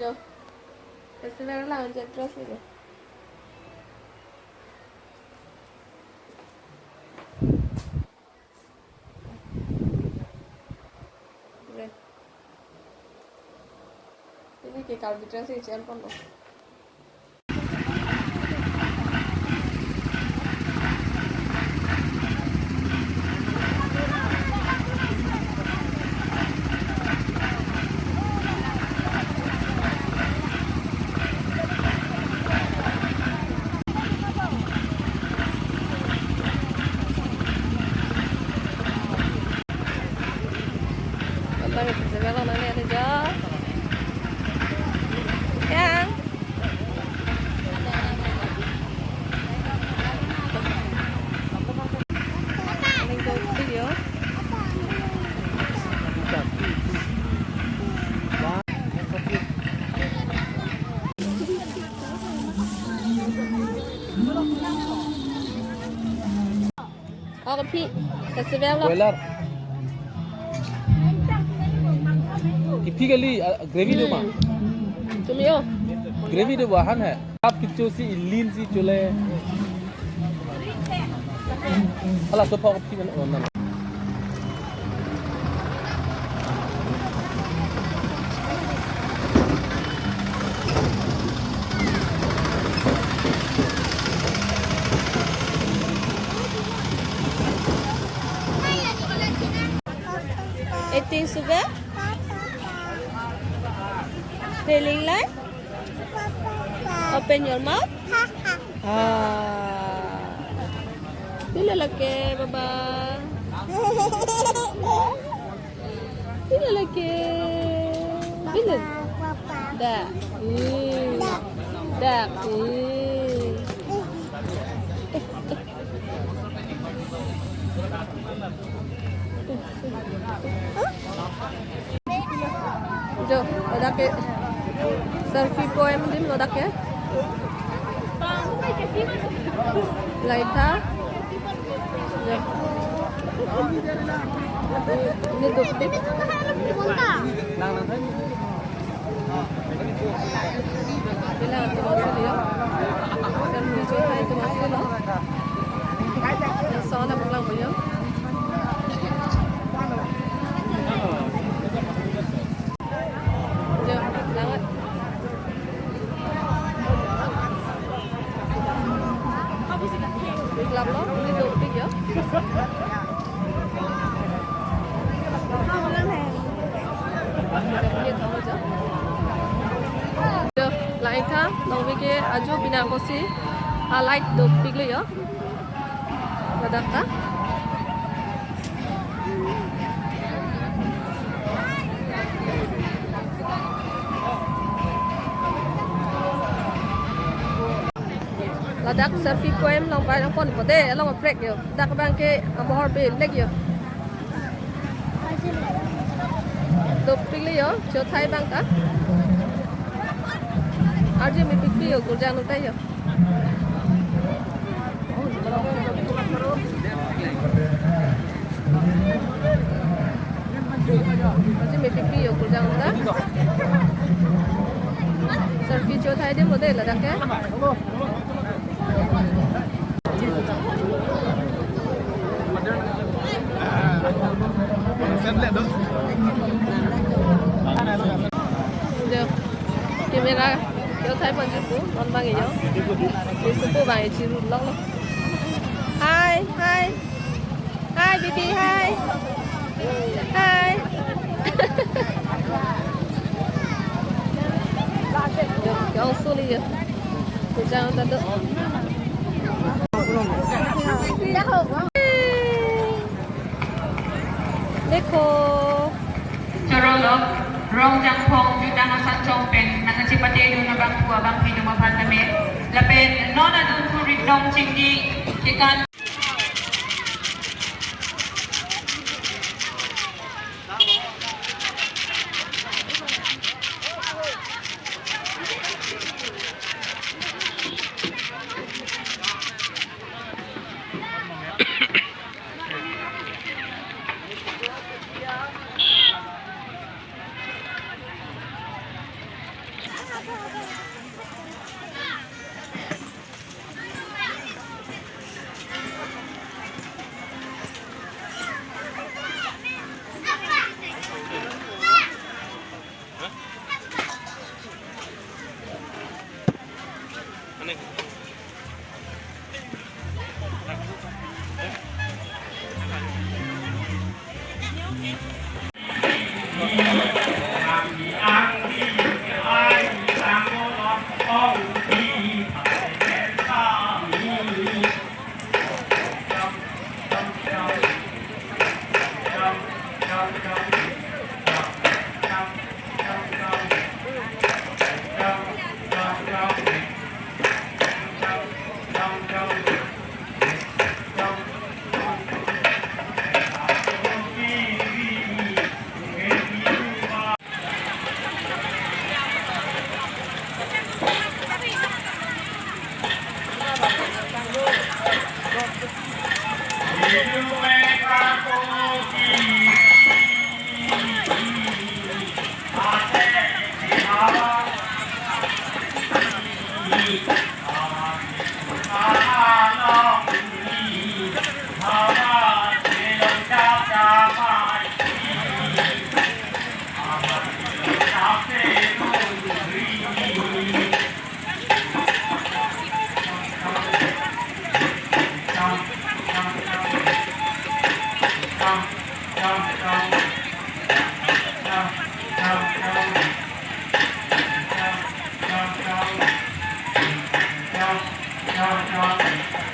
Jom. Festivel lah lanjut terus ni. Ini kayak Karbi dress ni campur loh. Festivel lah nanti ada jauh. Yang video oh pi festival lah typically gravy do ma तुमियो gravy do bahan hai आप किच्चो सी lean सी चले अला तो पाव की मन ओना eating sugar feeling like open your mouth bila lagi baba bila lagi bila dah dah Jo, ada ke selfie poem din ada ke? Laita. Jo. Ini topik. Nang thay. Bila tu masuk dia. Selfie jo thay tu masuk lo. Soalnya pulang boleh. Làm nó đi được đi chứ. Được, lại khác, đầu với cái aju bina kosi, like được big lưỡi á, và đặt á. Dak selfie ko em long pai long pon ko de long break yo dak bang ke amor be leg yo to pili yo cho thai bang ta aje mi pipi yo ko jang tai yo aje mi pipi yo ko jang ta selfie cho thai de mo de la dak ke Được. Camera cho thấy phần chữ con bang gì đó. Đi số cô bài chỉ rụt lóc lắm. Hi, hi. Hi baby, hi. Hi. Được, cái ông xô đi rồi. Cô trang ta được. Neko. Charolog, rong jang pong jutang sa chongpen nang sipate do na bang kuwa bang pinumapan kami. Lapen no na dun kurit dong chingdi kikan. John